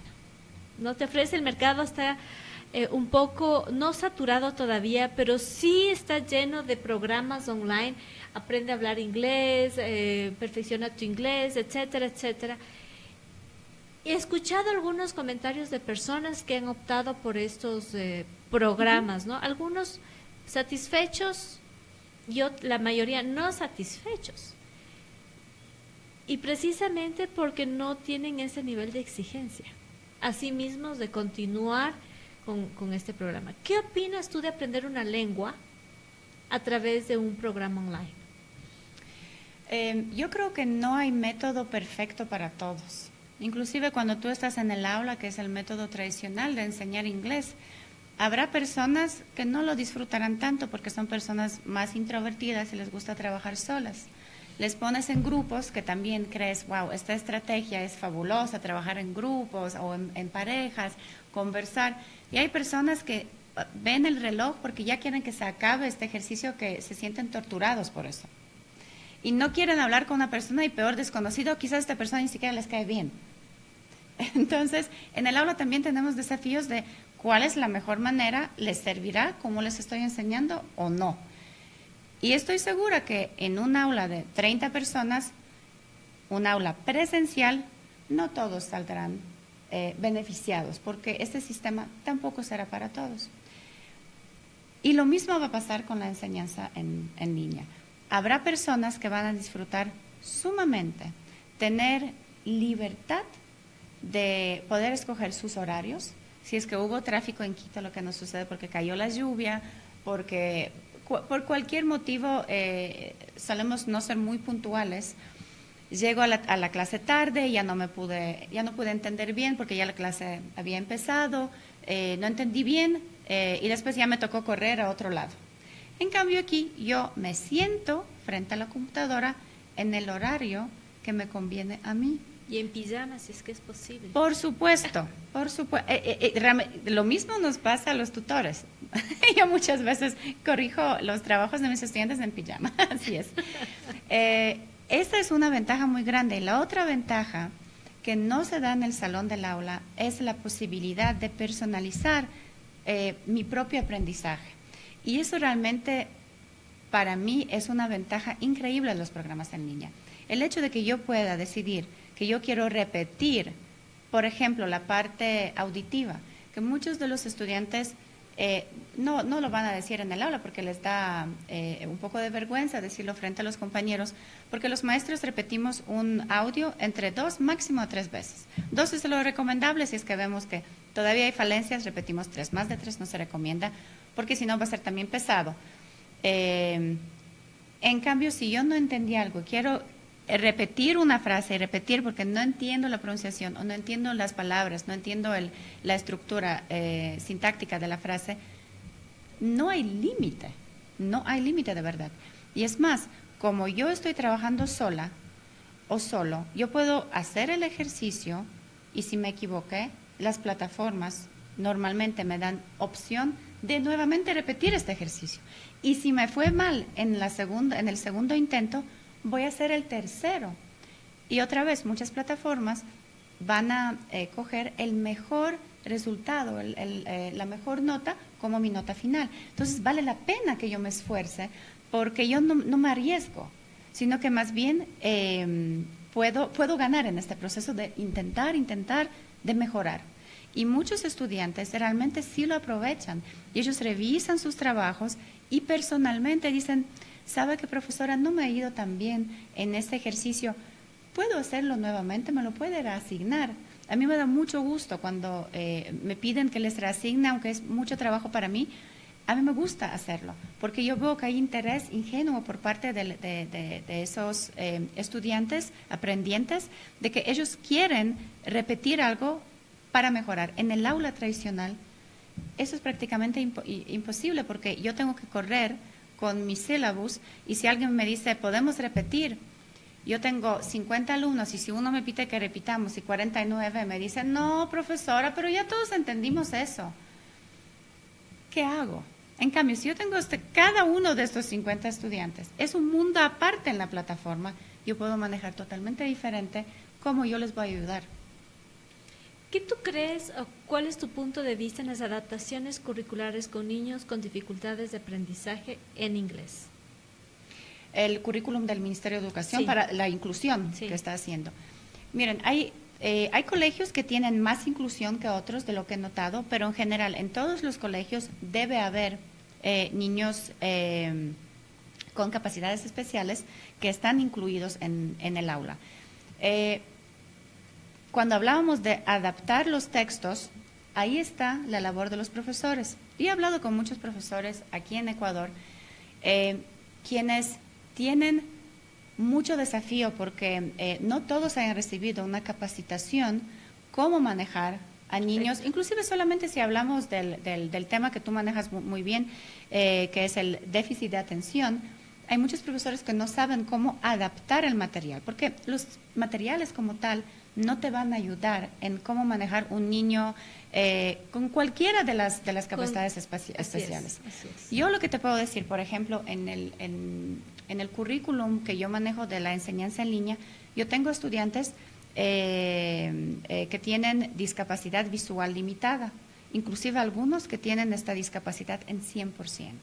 ¿no? Te ofrece el mercado hasta un poco, no saturado todavía, pero sí está lleno de programas online. Aprende a hablar inglés, perfecciona tu inglés, etcétera, etcétera. He escuchado algunos comentarios de personas que han optado por estos programas, ¿no? Algunos satisfechos y la mayoría no satisfechos. Y precisamente porque no tienen ese nivel de exigencia a sí mismos de continuar con este programa. ¿Qué opinas tú de aprender una lengua a través de un programa online? Yo creo que no hay método perfecto para todos. Inclusive cuando tú estás en el aula, que es el método tradicional de enseñar inglés, habrá personas que no lo disfrutarán tanto porque son personas más introvertidas y les gusta trabajar solas. Les pones en grupos que también crees, wow, esta estrategia es fabulosa, trabajar en grupos o en parejas, conversar. Y hay personas que ven el reloj porque ya quieren que se acabe este ejercicio, que se sienten torturados por eso. Y no quieren hablar con una persona y peor desconocido, quizás esta persona ni siquiera les cae bien. Entonces, en el aula también tenemos desafíos de cuál es la mejor manera, les servirá como les estoy enseñando o no. Y estoy segura que en un aula de 30 personas, un aula presencial, no todos saldrán beneficiados, porque este sistema tampoco será para todos. Y lo mismo va a pasar con la enseñanza en línea. Habrá personas que van a disfrutar sumamente, tener libertad de poder escoger sus horarios, si es que hubo tráfico en Quito, lo que nos sucede porque cayó la lluvia, porque por cualquier motivo solemos no ser muy puntuales. Llego a la clase tarde, ya no pude entender bien porque ya la clase había empezado, no entendí bien y después ya me tocó correr a otro lado. En cambio aquí yo me siento frente a la computadora en el horario que me conviene a mí. Y en pijama, si es que es posible. Por supuesto, por supuesto. Lo mismo nos pasa a los tutores. Yo muchas veces corrijo los trabajos de mis estudiantes en pijama, así es. Esta es una ventaja muy grande. Y la otra ventaja que no se da en el salón del aula es la posibilidad de personalizar mi propio aprendizaje. Y eso realmente para mí es una ventaja increíble de los programas en línea. El hecho de que yo pueda decidir que yo quiero repetir, por ejemplo, la parte auditiva, que muchos de los estudiantes no lo van a decir en el aula porque les da un poco de vergüenza decirlo frente a los compañeros, porque los maestros repetimos un audio entre 2, máximo 3 veces. 2 es lo recomendable, si es que vemos que todavía hay falencias, repetimos 3, más de 3 no se recomienda, porque si no va a ser también pesado. En cambio, si yo no entendí algo, quiero repetir una frase y repetir porque no entiendo la pronunciación o no entiendo las palabras, no entiendo la estructura sintáctica de la frase, no hay límite de verdad. Y es más, como yo estoy trabajando sola o solo, yo puedo hacer el ejercicio y si me equivoqué, las plataformas normalmente me dan opción de nuevamente repetir este ejercicio. Y si me fue mal en el segundo intento, voy a hacer el tercero. Y otra vez, muchas plataformas van a coger el mejor resultado, la mejor nota como mi nota final. Entonces, vale la pena que yo me esfuerce porque yo no me arriesgo, sino que más bien puedo ganar en este proceso de intentar de mejorar. Y muchos estudiantes realmente sí lo aprovechan y ellos revisan sus trabajos y personalmente dicen, ¿sabe qué, profesora? No me ha ido tan bien en este ejercicio. ¿Puedo hacerlo nuevamente? ¿Me lo puede reasignar? A mí me da mucho gusto cuando me piden que les reasigne, aunque es mucho trabajo para mí. A mí me gusta hacerlo, porque yo veo que hay interés ingenuo por parte de esos estudiantes, aprendientes, de que ellos quieren repetir algo para mejorar. En el aula tradicional, eso es prácticamente imposible, porque yo tengo que correr con mi sílabus y si alguien me dice, podemos repetir, yo tengo 50 alumnos y si uno me pide que repitamos y 49 me dicen, no, profesora, pero ya todos entendimos eso. ¿Qué hago? En cambio, si yo tengo cada uno de estos 50 estudiantes, es un mundo aparte en la plataforma, yo puedo manejar totalmente diferente cómo yo les voy a ayudar. ¿Qué tú crees o cuál es tu punto de vista en las adaptaciones curriculares con niños con dificultades de aprendizaje en inglés? El currículum del Ministerio de Educación Sí. para la inclusión Sí. que está haciendo. Miren, hay colegios que tienen más inclusión que otros, de lo que he notado, pero en general, en todos los colegios debe haber niños con capacidades especiales que están incluidos en el aula. Cuando hablábamos de adaptar los textos, ahí está la labor de los profesores. Y he hablado con muchos profesores aquí en Ecuador, quienes tienen mucho desafío porque no todos han recibido una capacitación cómo manejar a niños, inclusive solamente si hablamos del tema que tú manejas muy bien, que es el déficit de atención. Hay muchos profesores que no saben cómo adaptar el material, porque los materiales como tal no te van a ayudar en cómo manejar un niño con cualquiera de las capacidades especiales. Así es. Yo lo que te puedo decir, por ejemplo, en el currículum que yo manejo de la enseñanza en línea, yo tengo estudiantes que tienen discapacidad visual limitada, inclusive algunos que tienen esta discapacidad en 100%.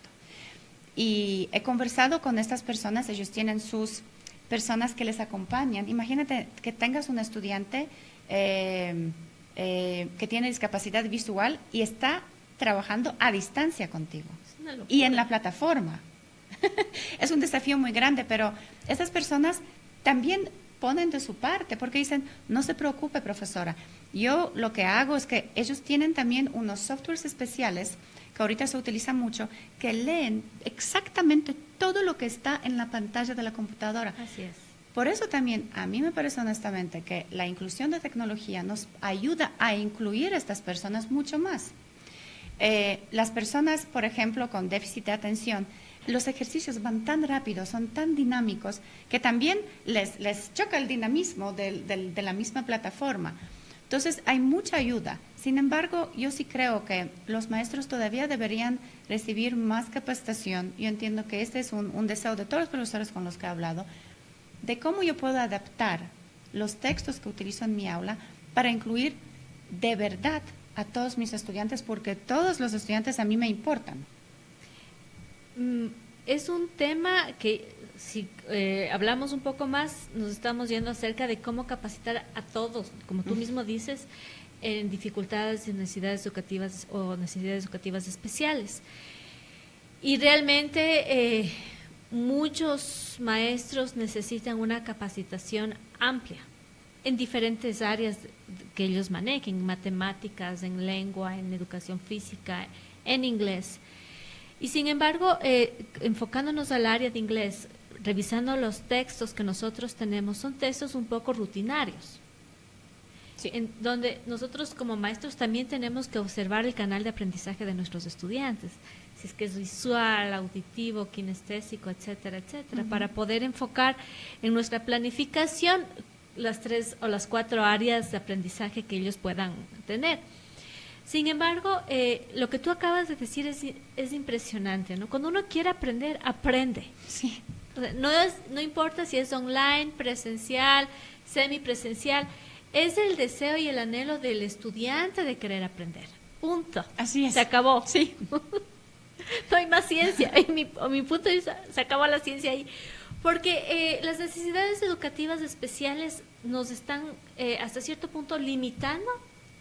Y he conversado con estas personas, ellos tienen sus personas que les acompañan. Imagínate que tengas un estudiante que tiene discapacidad visual y está trabajando a distancia contigo Es una locura. y en la plataforma. Es un desafío muy grande, pero estas personas también ponen de su parte porque dicen, no se preocupe, profesora. Yo lo que hago es que ellos tienen también unos softwares especiales que ahorita se utilizan mucho, que leen exactamente todo lo que está en la pantalla de la computadora. Así es. Por eso también a mí me parece honestamente que la inclusión de tecnología nos ayuda a incluir a estas personas mucho más. Las personas, por ejemplo, con déficit de atención, los ejercicios van tan rápido, son tan dinámicos, que también les choca el dinamismo de la misma plataforma. Entonces, hay mucha ayuda. Sin embargo, yo sí creo que los maestros todavía deberían recibir más capacitación. Yo entiendo que este es un deseo de todos los profesores con los que he hablado, de cómo yo puedo adaptar los textos que utilizo en mi aula para incluir de verdad a todos mis estudiantes, porque todos los estudiantes a mí me importan. Es un tema que si hablamos un poco más, nos estamos yendo acerca de cómo capacitar a todos, como tú mismo dices, en dificultades y necesidades educativas o necesidades educativas especiales. Y realmente muchos maestros necesitan una capacitación amplia en diferentes áreas que ellos manejen, en matemáticas, en lengua, en educación física, en inglés. Y sin embargo, enfocándonos al área de inglés, revisando los textos que nosotros tenemos, son textos un poco rutinarios, Sí. en donde nosotros como maestros también tenemos que observar el canal de aprendizaje de nuestros estudiantes, si es que es visual, auditivo, kinestésico, etcétera, etcétera, para poder enfocar en nuestra planificación las 3 o las 4 áreas de aprendizaje que ellos puedan tener. Sin embargo, lo que tú acabas de decir es impresionante, ¿no? Cuando uno quiere aprender, aprende. Sí. O sea, no importa si es online, presencial, semipresencial, es el deseo y el anhelo del estudiante de querer aprender. Punto. Así es. Se acabó. Sí. No hay más ciencia. En mi punto de vista, se acabó la ciencia ahí. Porque las necesidades educativas especiales nos están hasta cierto punto limitando,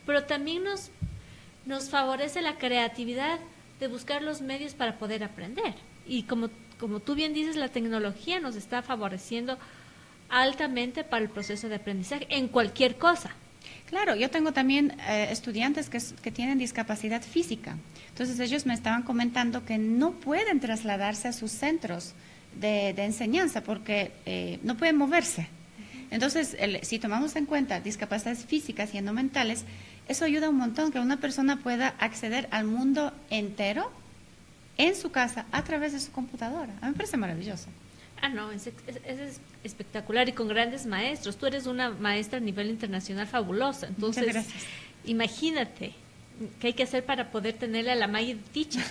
pero también nos favorece la creatividad de buscar los medios para poder aprender. Y como tú bien dices, la tecnología nos está favoreciendo altamente para el proceso de aprendizaje en cualquier cosa. Claro, yo tengo también estudiantes que tienen discapacidad física. Entonces ellos me estaban comentando que no pueden trasladarse a sus centros de enseñanza porque no pueden moverse. Entonces, si tomamos en cuenta discapacidades físicas y no mentales, eso ayuda un montón, que una persona pueda acceder al mundo entero en su casa a través de su computadora. A mí me parece maravilloso. Ah, no, es espectacular y con grandes maestros. Tú eres una maestra a nivel internacional fabulosa. Entonces, Muchas gracias. Imagínate qué hay que hacer para poder tenerle a la Maggie Teacher.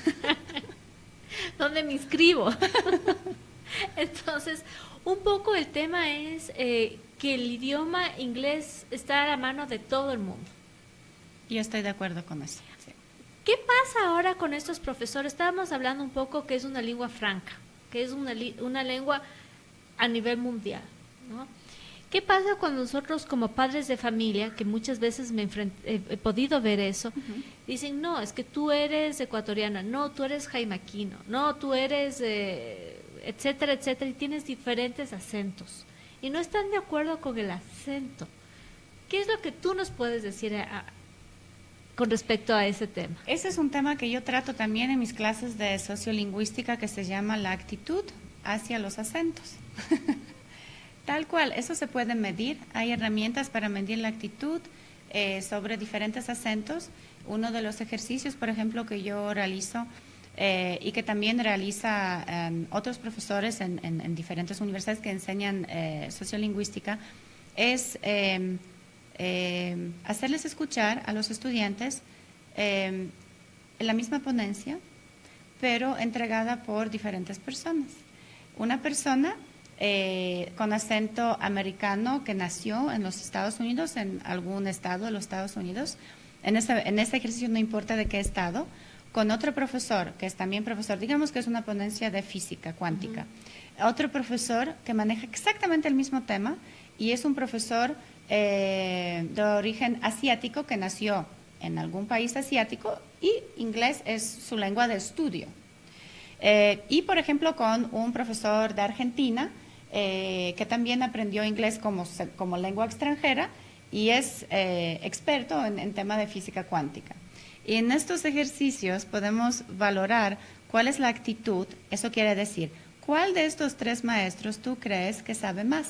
¿Dónde me inscribo? Entonces, un poco el tema es que el idioma inglés está a la mano de todo el mundo. Yo estoy de acuerdo con eso. Sí. ¿Qué pasa ahora con estos profesores? Estábamos hablando un poco que es una lengua franca, que es una lengua a nivel mundial, ¿no? ¿Qué pasa cuando nosotros como padres de familia, que muchas veces he podido ver eso, dicen, no, es que tú eres ecuatoriana, no, tú eres jaimaquino, no, tú eres, etcétera, etcétera, y tienes diferentes acentos, y no están de acuerdo con el acento? ¿Qué es lo que tú nos puedes decir con respecto a ese tema? Ese es un tema que yo trato también en mis clases de sociolingüística, que se llama la actitud hacia los acentos. Tal cual, eso se puede medir. Hay herramientas para medir la actitud sobre diferentes acentos. Uno de los ejercicios, por ejemplo, que yo realizo y que también realiza otros profesores en diferentes universidades que enseñan sociolingüística, es hacerles escuchar a los estudiantes la misma ponencia, pero entregada por diferentes personas. Una persona con acento americano que nació en los Estados Unidos, en algún estado de los Estados Unidos, en este ejercicio no importa de qué estado, con otro profesor, que es también profesor, digamos que es una ponencia de física cuántica, otro profesor que maneja exactamente el mismo tema y es un profesor de origen asiático que nació en algún país asiático y inglés es su lengua de estudio. Y, por ejemplo, con un profesor de Argentina que también aprendió inglés como lengua extranjera y es experto en tema de física cuántica. Y en estos ejercicios podemos valorar cuál es la actitud, eso quiere decir, ¿cuál de estos tres maestros tú crees que sabe más?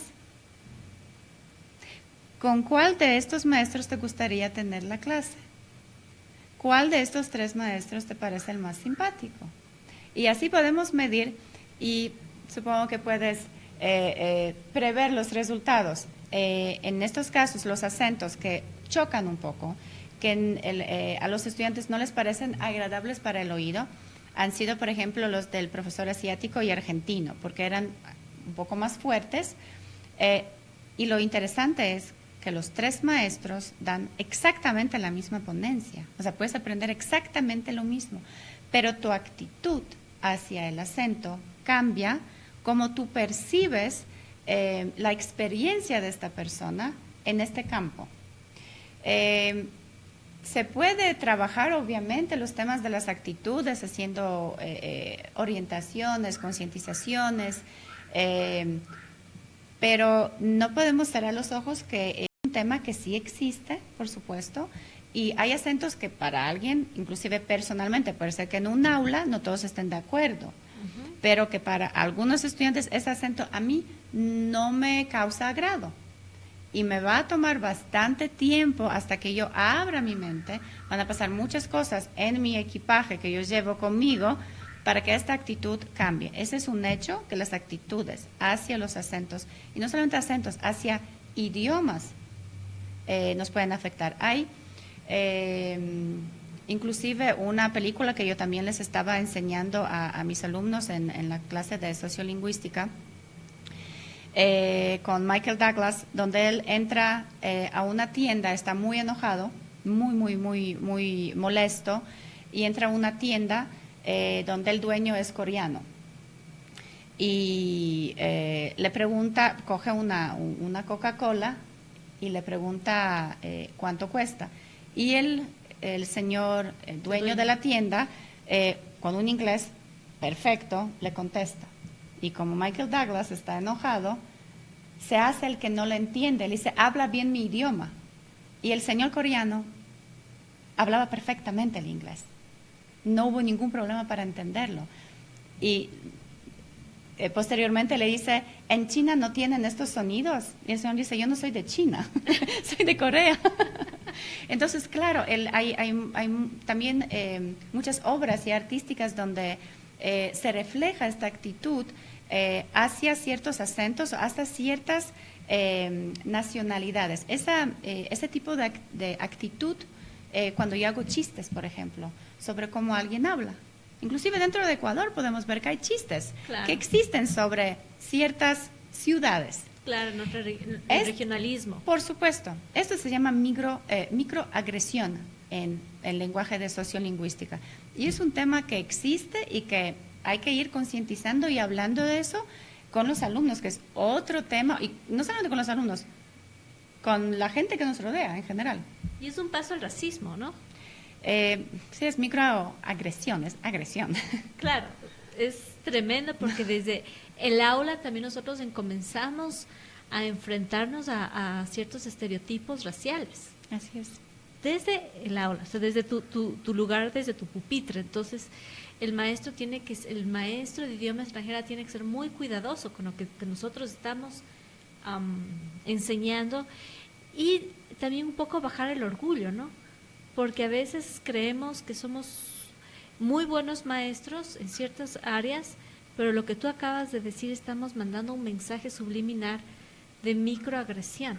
¿Con cuál de estos maestros te gustaría tener la clase? ¿Cuál de estos tres maestros te parece el más simpático? Y así podemos medir y supongo que puedes prever los resultados. En estos casos, los acentos que chocan un poco, que a los estudiantes no les parecen agradables para el oído, han sido, por ejemplo, los del profesor asiático y argentino, porque eran un poco más fuertes. Y lo interesante es que los tres maestros dan exactamente la misma ponencia. O sea, puedes aprender exactamente lo mismo, pero tu actitud hacia el acento cambia como tú percibes la experiencia de esta persona en este campo. Se puede trabajar, obviamente, los temas de las actitudes, haciendo orientaciones, concientizaciones, pero no podemos cerrar los ojos que es un tema que sí existe, por supuesto, y hay acentos que para alguien, inclusive personalmente, puede ser que en un aula no todos estén de acuerdo, pero que para algunos estudiantes ese acento a mí no me causa agrado. Y me va a tomar bastante tiempo hasta que yo abra mi mente. Van a pasar muchas cosas en mi equipaje que yo llevo conmigo para que esta actitud cambie. Ese es un hecho, que las actitudes hacia los acentos, y no solamente acentos, hacia idiomas, nos pueden afectar. Hay inclusive una película que yo también les estaba enseñando a mis alumnos en la clase de sociolingüística, con Michael Douglas, donde él entra a una tienda, está muy enojado, muy molesto, y entra a una tienda donde el dueño es coreano. Y le pregunta, coge una Coca-Cola y le pregunta cuánto cuesta. Y el señor, el dueño de la tienda, con un inglés perfecto, le contesta. Y como Michael Douglas está enojado, se hace el que no le entiende. Le dice, habla bien mi idioma. Y el señor coreano hablaba perfectamente el inglés. No hubo ningún problema para entenderlo. Y posteriormente le dice, en China no tienen estos sonidos. Y el señor dice, yo no soy de China, soy de Corea. Entonces, claro, hay también muchas obras y artísticas donde se refleja esta actitud hacia ciertos acentos, hasta ciertas nacionalidades. Ese tipo de actitud, cuando yo hago chistes, por ejemplo, sobre cómo alguien habla. Inclusive dentro de Ecuador podemos ver que hay chistes que existen sobre ciertas ciudades. Claro, el regionalismo. Por supuesto. Esto se llama microagresión. en el lenguaje de sociolingüística. Y es un tema que existe y que hay que ir concientizando y hablando de eso con los alumnos, que es otro tema, y no solamente con los alumnos, con la gente que nos rodea en general. Y es un paso al racismo, ¿no? Sí, es microagresión, es agresión. Claro, es tremendo porque desde el aula también nosotros comenzamos a enfrentarnos a ciertos estereotipos raciales. Así es. Desde el aula, o sea, desde tu lugar, desde tu pupitre. Entonces, el maestro de idioma extranjera tiene que ser muy cuidadoso con lo que nosotros estamos enseñando, y también un poco bajar el orgullo, ¿no? Porque a veces creemos que somos muy buenos maestros en ciertas áreas, pero lo que tú acabas de decir, estamos mandando un mensaje subliminal de microagresión.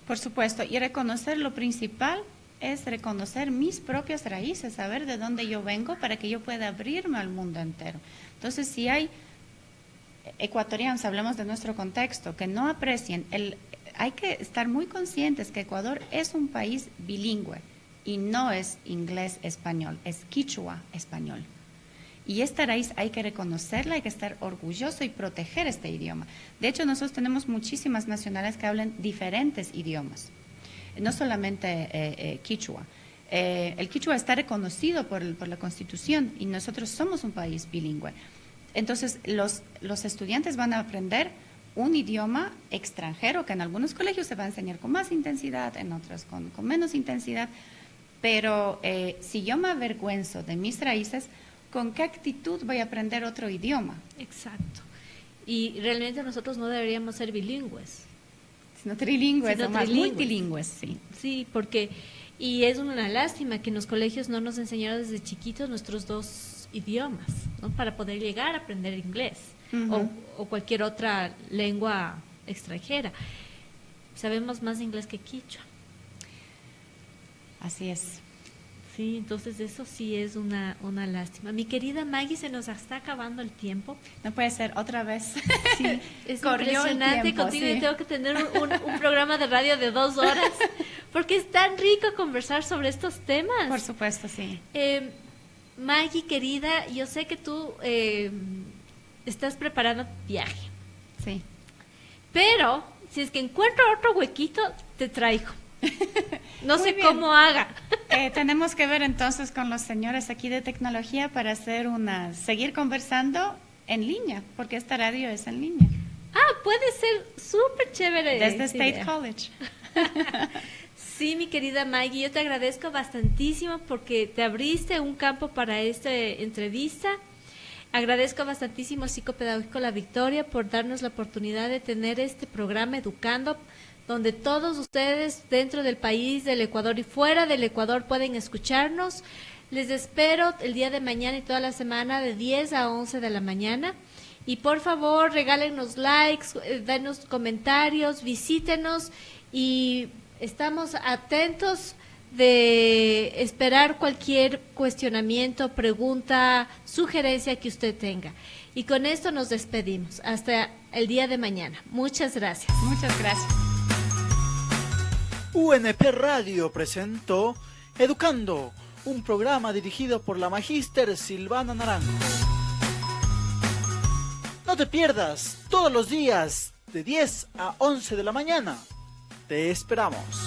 Por supuesto, y reconocer lo principal es reconocer mis propias raíces, saber de dónde yo vengo para que yo pueda abrirme al mundo entero. Entonces, si hay ecuatorianos, hablemos de nuestro contexto, que no aprecien, hay que estar muy conscientes que Ecuador es un país bilingüe y no es inglés-español, es quichua-español. Y esta raíz hay que reconocerla, hay que estar orgulloso y proteger este idioma. De hecho, nosotros tenemos muchísimas nacionales que hablan diferentes idiomas, no solamente quichua. El quichua está reconocido por la Constitución y nosotros somos un país bilingüe. Entonces, los estudiantes van a aprender un idioma extranjero que en algunos colegios se va a enseñar con más intensidad, en otros con menos intensidad. Pero si yo me avergüenzo de mis raíces, ¿con qué actitud voy a aprender otro idioma? Exacto. Y realmente nosotros no deberíamos ser bilingües. Sino trilingües, Sino o más trilingües. multilingües, sí. Sí, porque, y es una lástima que en los colegios no nos enseñaron desde chiquitos nuestros dos idiomas, ¿no? Para poder llegar a aprender inglés o cualquier otra lengua extranjera. Sabemos más inglés que quichua. Así es. Sí, entonces eso sí es una lástima. Mi querida Maggie, se nos está acabando el tiempo. No puede ser, otra vez. Sí, es Corrió el impresionante. tiempo, Contigo sí. yo tengo que tener un programa de radio de 2 horas, porque es tan rico conversar sobre estos temas. Por supuesto, sí. Maggie, querida, yo sé que tú estás preparando tu viaje, Sí. pero si es que encuentro otro huequito, te traigo. No Muy sé bien. cómo haga. Tenemos que ver entonces con los señores aquí de tecnología para seguir conversando en línea, porque esta radio es en línea. Puede ser súper chévere. Desde esa State idea. College. Sí, mi querida Maggie, yo te agradezco bastantísimo porque te abriste un campo para esta entrevista. Agradezco bastantísimo al Psicopedagógico La Victoria por darnos la oportunidad de tener este programa Educando, donde todos ustedes dentro del país, del Ecuador y fuera del Ecuador pueden escucharnos. Les espero el día de mañana y toda la semana de 10 a 11 de la mañana. Y por favor, regálenos likes, denos comentarios, visítenos y estamos atentos de esperar cualquier cuestionamiento, pregunta, sugerencia que usted tenga. Y con esto nos despedimos. Hasta el día de mañana. Muchas gracias. Muchas gracias. UNP Radio presentó Educando, un programa dirigido por la magíster Silvana Naranjo. No te pierdas todos los días de 10 a 11 de la mañana. Te esperamos.